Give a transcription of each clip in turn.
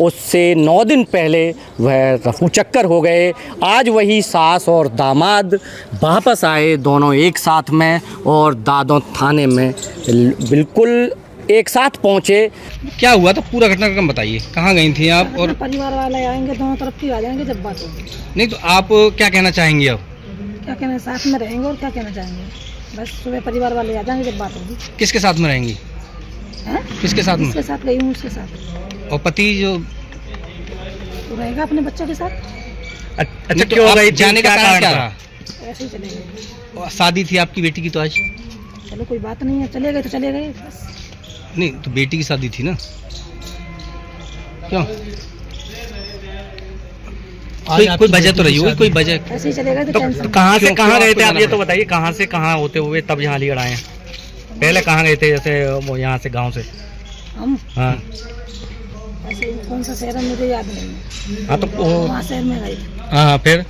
उससे 9 दिन पहले वह रफू चक्कर हो गए। आज वही सास और दामाद वापस आए, दोनों एक साथ में, और दादों थाने में बिल्कुल एक साथ पहुँचे। क्या हुआ था पूरा घटनाक्रम बताइए, कहाँ गई थी आप? और परिवार वाले आएंगे, दोनों तरफ के आ जाएंगे जब बात होगी। नहीं तो आप क्या कहना चाहेंगे अब? क्या कहना, साथ में रहेंगे और क्या कहना चाहेंगे। बस सुबह परिवार वाले आ जाएंगे जब बात होगी। किसके साथ में रहेंगी? किसके साथ में? उसके साथ गई हूँ, उसके साथ। और पति जो तो रहेगा अपने बच्चों के साथ। अच्छा, क्यों गई? जाने का कारण क्या रहा? ऐसे ही चले गए। शादी थी आपकी बेटी की तो आज? चलो कोई बात नहीं है, चले गए तो चले गए बस। नहीं तो बेटी की शादी थी ना, क्यों? कोई वजह तो रही होगी, कोई वजह। ऐसे ही चले गए तो टेंशन। कहाँ से कहाँ गए थे आप, ये तो बताइए। कहाँ से कहाँ होते हुए तब यहाँ अलीगढ़ आए हैं? पहले कहाँ गए थे, जैसे वो यहाँ से गांव से? हम हाँ ऐसे कौन सा शहर है मुझे याद नहीं है। हाँ, तो वहाँ शहर में गए। हाँ, फिर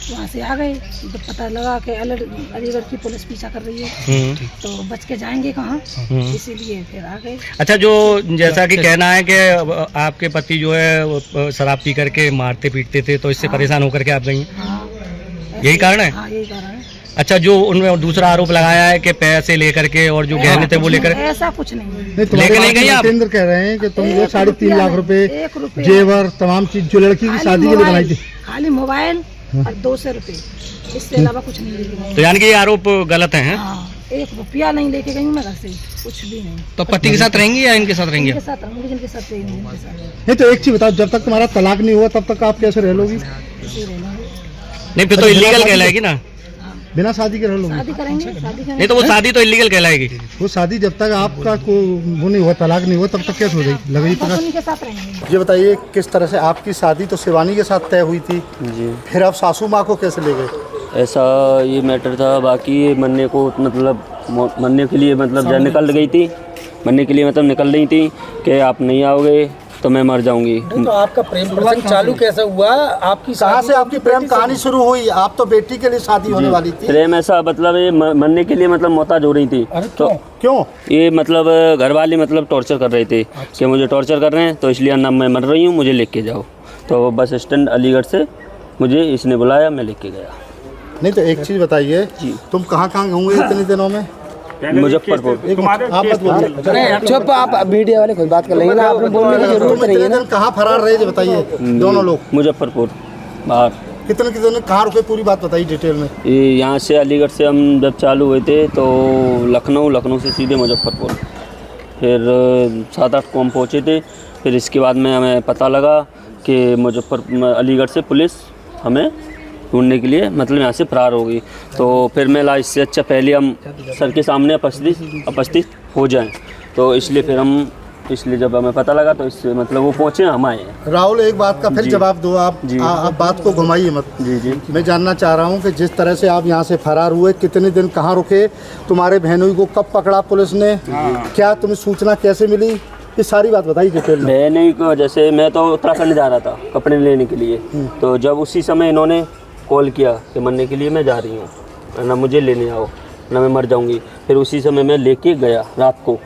वहाँ से आ गए तो पता लगा कि अलीगढ़ की पुलिस पीछा कर रही है, तो बच के जाएंगे कहाँ, इसीलिए फिर आ गए। अच्छा, जो जैसा कि कहना है कि आपके पति जो है वो शराब पी करके मारते पीटते थे, तो इससे परेशान होकर के आप गई? हाँ, यही कारण है? हाँ, यही कारण है। अच्छा, जो उनमें दूसरा आरोप लगाया है कि पैसे लेकर के और जो गहने थे वो लेकर, ऐसा कुछ नहीं। लेकर नहीं गई आप? केंद्र कह रहे हैं कि तुम ये 3.5 लाख रुपए, 1 रुपया, जेवर, तमाम चीज जो लड़की की शादी के लिए बनाई थी, खाली मोबाइल और 200 रुपए, इससे अलावा कुछ नहीं लेके गई। तो यानी कि ये आरोप गलत हैं? हाँ, 1 रुपया नहीं लेके गई मैं घर से, कुछ भी नहीं। तो पति के साथ रहेंगी या इनके साथ रहेंगी? इनके साथ रहूंगी, जिनके साथ रहेंगी, इनके साथ। नहीं तो एक चीज बताओ, जब तक तुम्हारा तलाक नहीं हुआ तब तक आप कैसे रह लोगी? इसी रह लूंगी। नहीं, फिर तो इलीगल कहलाएगी ना। बिना शादी के रह लोगी? शादी करेंगे, शादी करेंगे। नहीं तो वो शादी तो इलीगल कहलाएगी। वो शादी जब तक आपका को वो नहीं हुआ, तलाक नहीं हुआ, तब तक कैसे हो गई? लगेगी बस उनके साथ रहेंगे। ये बताइए, किस तरह से आपकी शादी तो शिवानी के साथ तय हुई थी जी, फिर आप सासू माँ को कैसे ले गए? ऐसा ये मैटर था। बाकी मरने को मतलब मरने के लिए मतलब जब निकल गई थी, मरने के लिए मतलब निकल रही थी कि आप नहीं आओगे तो मैं मर जाऊंगी। तो आपका प्रेम प्रसंग चालू कैसे हुआ? आपकी कहाँ से आपकी प्रेम कहानी शुरू हुई? आप तो बेटी के लिए शादी होने वाली थी। प्रेम ऐसा मतलब ये मरने के लिए मतलब मोहताज हो रही थी। तो क्यों? ये मतलब घर वाले मतलब टॉर्चर कर रहे थे कि मुझे टॉर्चर कर रहे हैं, तो इसलिए ना मैं मर रही हूँ, मुझे लेके जाओ। तो बस स्टैंड अलीगढ़ से मुझे इसने बुलाया, मैं लेके गया। नहीं तो एक चीज बताइए, तुम कहाँ कहाँ होंगे इतने दिनों में? मुजफ्फरपुर। आप मत बोलिए, चुप, आप मीडिया वाले खुद बात कर लेंगे ना, आपने बोलने की जरूरत नहीं है ना। कहाँ फरार रहे थे बताइए दोनों लोग? मुजफ्फरपुर बाहर। कितने कहाँ रुके, पूरी बात बताइए डिटेल में। ये यहाँ से अलीगढ़ से हम जब चालू हुए थे तो लखनऊ से सीधे मुजफ्फरपुर, फिर 7-8 को हम पहुँचे थे। फिर इसके बाद में हमें पता लगा कि अलीगढ़ से पुलिस हमें ढूंढने के लिए मतलब यहाँ से फरार हो गई। तो फिर मैं ला इससे अच्छा पहले हम सर के सामने उपस्थित हो जाएं, तो इसलिए जब हमें पता लगा तो इससे मतलब वो पहुँचे, हम आए हैं। राहुल, एक बात का फिर जवाब दो आप। बात को घुमाइए मत। जी, मैं जानना चाह रहा हूँ कि जिस तरह से आप यहाँ से फरार हुए, कितने दिन कहाँ रुके, तुम्हारे बहनोई को कब पकड़ा पुलिस ने, क्या तुम्हें सूचना कैसे मिली, ये सारी बात बताइए डिटेल में। बहनोई को जैसे मैं तो उत्तराखंड जा रहा था कपड़े लेने के लिए, तो जब उसी समय इन्होंने कॉल किया कि मरने के लिए मैं जा रही हूँ, ना मुझे लेने आओ, ना मैं मर जाऊँगी। फिर उसी समय मैं लेके गया रात को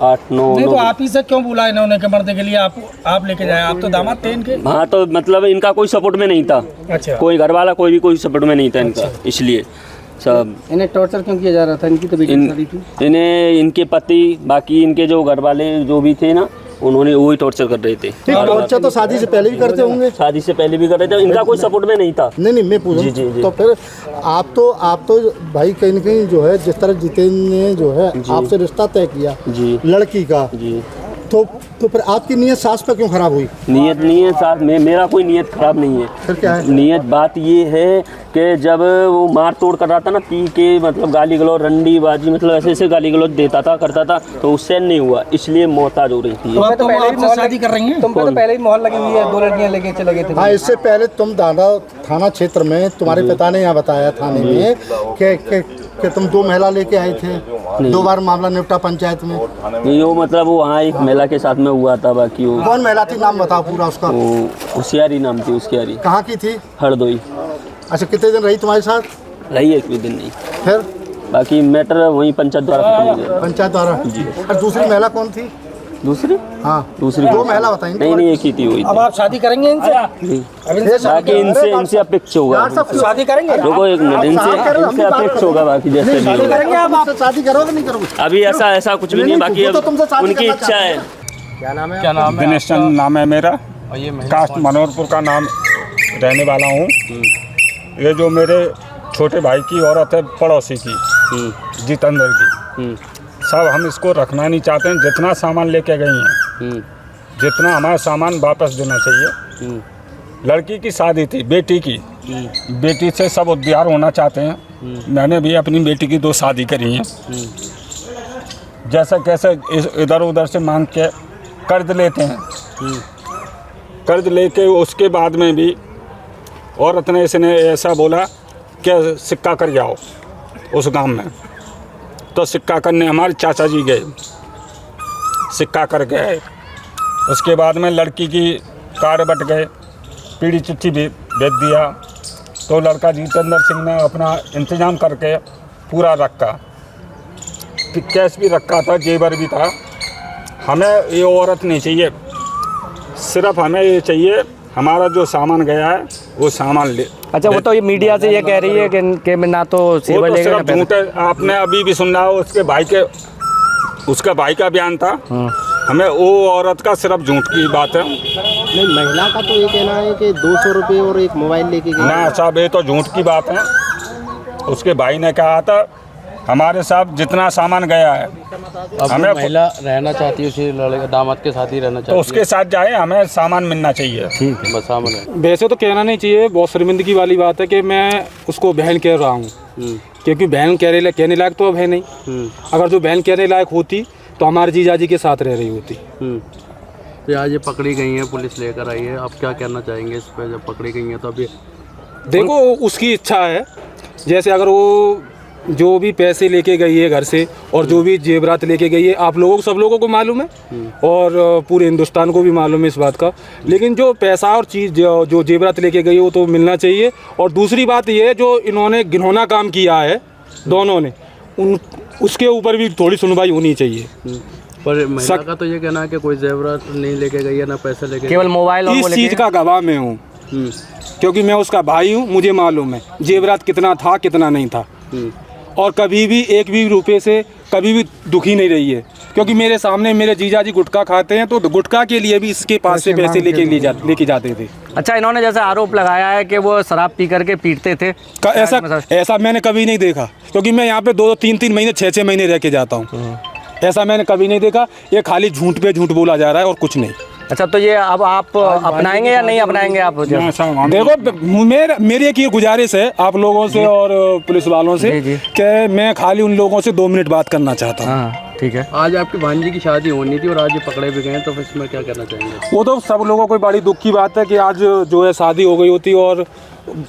8-9। नहीं तो आप ही से क्यों बुला इन्होंने कि मरने के लिए आप लेके जाए? आप तो दामाद थे इनके। हाँ, तो मतलब इनका कोई सपोर्ट में नहीं था। अच्छा। कोई घर वाला कोई सपोर्ट में नहीं था इनका। इसलिए सब इन्हें टॉर्चर क्यों किया जा रहा था? इनकी तो बेटी की शादी थी। इन्हें इनके पति, बाकी इनके जो घर वाले जो भी थे ना, उन्होंने वही टॉर्चर कर रहे थे। टॉर्चर तो शादी से पहले भी करते होंगे। शादी से पहले भी कर रहे थे, इनका कोई सपोर्ट में नहीं था। नहीं मैं पूछ रहा हूँ, तो फिर आप तो भाई कहीं न कहीं जो है, जिस तरह जितेंद्र ने जो है आपसे रिश्ता तय किया लड़की का, तो फिर आपकी नीयत सास पे क्यों खराब हुई? नीयत नहीं है सास में, मेरा कोई नीयत खराब नहीं है। फिर क्या है नीयत? बात ये है कि जब वो मार तोड़ कर रहा था ना, पी के मतलब गाली गलौज, रंडी बाजी, मतलब ऐसे गाली गलौज देता था, करता था, तो उससे नहीं हुआ, इसलिए मोहताज हो रही थी। तो पहले भी शादी कर रही हैं? तुम तो पहले ही मोहर लगी हुई है, 2 लड़कियां लेके चले गए थे। हाँ, इससे पहले तुम दादा थाना क्षेत्र में, तुम्हारे पिता ने यहाँ बताया थाने में कि तुम 2 महिला लेके आए थे, 2 बार मामला निपटा पंचायत में। वो मतलब वो वहाँ एक महिला के साथ में हुआ था। बाकी वो कौन महिला थी, नाम बताओ पूरा उसका। होशियारी नाम थी उसकी। कहाँ की थी? हरदोई। अच्छा, कितने दिन रही तुम्हारे साथ? रही, एक भी दिन नहीं। फिर बाकी मैटर वहीं पंचायत द्वारा खत्म हो गया। पंचायत द्वारा जी। और दूसरी महिला कौन थी? दूसरी हाँ दूसरी दो महिला बताएंगे। नहीं एक ही थी वही अब आप शादी करेंगे इनसे? अब इनसे बाकी इनसे अपेक्ष होगा। शादी करेंगे? रुको एक मिनट, इनसे अपेक्ष होगा बाकी जैसे भी होगा। करेंगे आप शादी करोगे नहीं करोगे? अभी ऐसा कुछ भी नहीं, बाकी अब उनकी इच्छा है। क्या नाम है? दिनेश चंद नाम है मेरा, कास्ट मनोहरपुर का नाम रहने वाला हूँ। ये जो मेरे छोटे भाई की औरत है पड़ोसी की, जितेंद्र की, सब हम इसको रखना नहीं चाहते हैं। जितना सामान लेके गई हैं, जितना हमारा सामान वापस देना चाहिए। लड़की की शादी थी, बेटी की, बेटी से सब उद्धार होना चाहते हैं। मैंने भी अपनी बेटी की 2 शादी करी हैं। जैसे कैसे इधर उधर से मांग के कर्ज लेते हैं, कर्ज लेके उसके बाद में भी औरत ने इसने ऐसा बोला कि सिक्का कर जाओ उस गांव में। तो सिक्का करने हमारे चाचा जी गए, सिक्का कर गए। उसके बाद में लड़की की कार बट गए, पीढ़ी चिट्ठी भी भेज दिया। तो लड़का जितेंद्र सिंह ने अपना इंतजाम करके पूरा रखा, कैश भी रखा था, जेवर भी था। हमें ये औरत नहीं चाहिए, सिर्फ हमें ये चाहिए हमारा जो सामान गया है वो सामान ले। अच्छा, वो तो ये मीडिया से ये कह रही है कि मैं ना तो सेवा वो तो लेगा ना सिर्फ पैसा। झूठ है। आपने अभी भी सुना हो उसके भाई का बयान था। हमें वो औरत का सिर्फ झूठ की बात है। नहीं, महिला का तो ये कहना है कि 200 रुपये और एक मोबाइल लेके गई। ना साहब, ये तो झूठ की बात है। उसके भाई ने कहा था हमारे साथ जितना सामान गया है, हमें महिला रहना चाहती है उसी लड़के दामाद के साथ ही रहना चाहती तो उसके साथ जाए, हमें सामान मिलना चाहिए। ठीक है, बस सामान है। वैसे तो कहना नहीं चाहिए, बहुत शर्मिंदगी वाली बात है कि मैं उसको बहन कह रहा हूँ, क्योंकि बहन कहने लायक तो अब है नहीं। अगर जो बहन कहने लायक होती तो हमारे जीजाजी के साथ रह रही होती। तो आज ये पकड़ी गई हैं, पुलिस लेकर आई है, आप क्या कहना चाहेंगे इस पर? जब पकड़ी गई हैं तो अभी देखो उसकी इच्छा है, जैसे अगर वो जो भी पैसे लेके गई है घर से और जो भी जेवरात लेके गई है, आप लोगों को सब लोगों को मालूम है और पूरे हिंदुस्तान को भी मालूम है इस बात का। लेकिन जो पैसा और चीज़ जो जेवरात लेके गई है वो तो मिलना चाहिए। और दूसरी बात ये है, जो इन्होंने घिनौना काम किया है दोनों ने, उसके ऊपर भी थोड़ी सुनवाई होनी चाहिए। पर महिला का तो ये कहना है कि कोई जेवरात नहीं लेके गई है, ना पैसे लेके, केवल मोबाइल। और इस चीज़ का गवाह मैं हूँ, क्योंकि मैं उसका भाई हूँ, मुझे मालूम है जेवरात कितना था कितना नहीं था। और कभी भी एक भी रुपये से कभी भी दुखी नहीं रही है, क्योंकि मेरे सामने मेरे जीजाजी गुटखा खाते हैं तो गुटखा के लिए भी इसके पास से पैसे लेके जाते थे। अच्छा, इन्होंने जैसे आरोप लगाया है कि वो शराब पी करके पीटते थे, ऐसा मैंने कभी नहीं देखा, क्योंकि मैं यहाँ पे 2-3 महीने 6 महीने रह के जाता हूँ। ऐसा मैंने कभी नहीं देखा। ये खाली झूठ पे झूठ बोला जा रहा है और कुछ नहीं। अच्छा, तो ये अब आप अपनाएंगे या नहीं अपनाएंगे? आप देखो, मेरी एक ये गुजारिश है आप लोगों से और पुलिस वालों से कि मैं खाली उन लोगों से 2 मिनट बात करना चाहता हूँ। हाँ, ठीक है। आज आपकी भांजी की शादी होनी थी और आज ये पकड़े भी गए, तो इसमें क्या कहना चाहेंगे? वो तो सब लोगों को बड़ी दुख की बात है कि आज जो है शादी हो गई होती और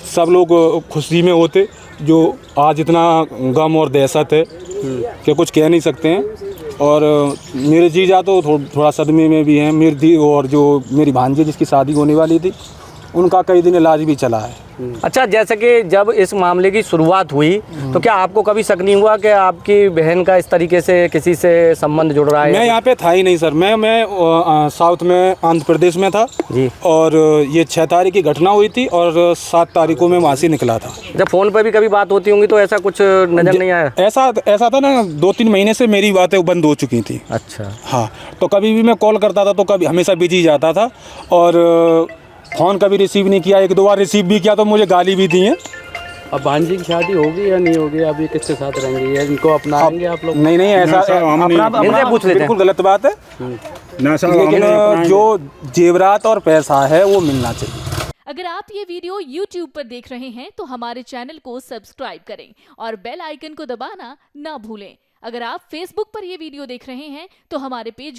सब लोग खुशी में होते। जो आज इतना गम और दहशत है कि कुछ कह नहीं सकते हैं। और मेरे जीजा तो थोड़ा सदमे में भी हैं। मेरी और जो मेरी भांजी जिसकी शादी होने वाली थी, उनका कई दिन इलाज भी चला है। अच्छा, जैसे कि जब इस मामले की शुरुआत हुई तो क्या आपको कभी शक नहीं हुआ कि आपकी बहन का इस तरीके से किसी से संबंध जुड़ रहा है? मैं यहाँ पे था ही नहीं सर। मैं साउथ में आंध्र प्रदेश में था जी। और ये 6 तारीख की घटना हुई थी और 7 तारीख को मैं वहाँ से निकला था। जब फ़ोन पर भी कभी बात होती होंगी तो ऐसा कुछ नज़र नहीं आया? ऐसा था ना, 2-3 महीने से मेरी बातें बंद हो चुकी थी। अच्छा। हाँ, तो कभी भी मैं कॉल करता था तो कभी हमेशा बिजी जाता था और फ़ोन कभी रिसीव नहीं किया। 1-2 बार रिसीव भी किया तो मुझे गाली भी दी है। अब भांजी की शादी होगी या नहीं होगी? अभी किसके साथ रहेंगे? इनको अपनाएंगे आप लोग? नहीं, ऐसा अपना पूछ लेते हैं। बिल्कुल गलत बात है। लेकिन जो जेवरात और पैसा है वो मिलना चाहिए। अगर आप ये वीडियो YouTube पर देख रहे हैं तो हमारे चैनल को सब्सक्राइब करें और बेल आइकन को दबाना ना भूलें। अगर आप Facebook पर ये वीडियो देख रहे हैं तो हमारे पेज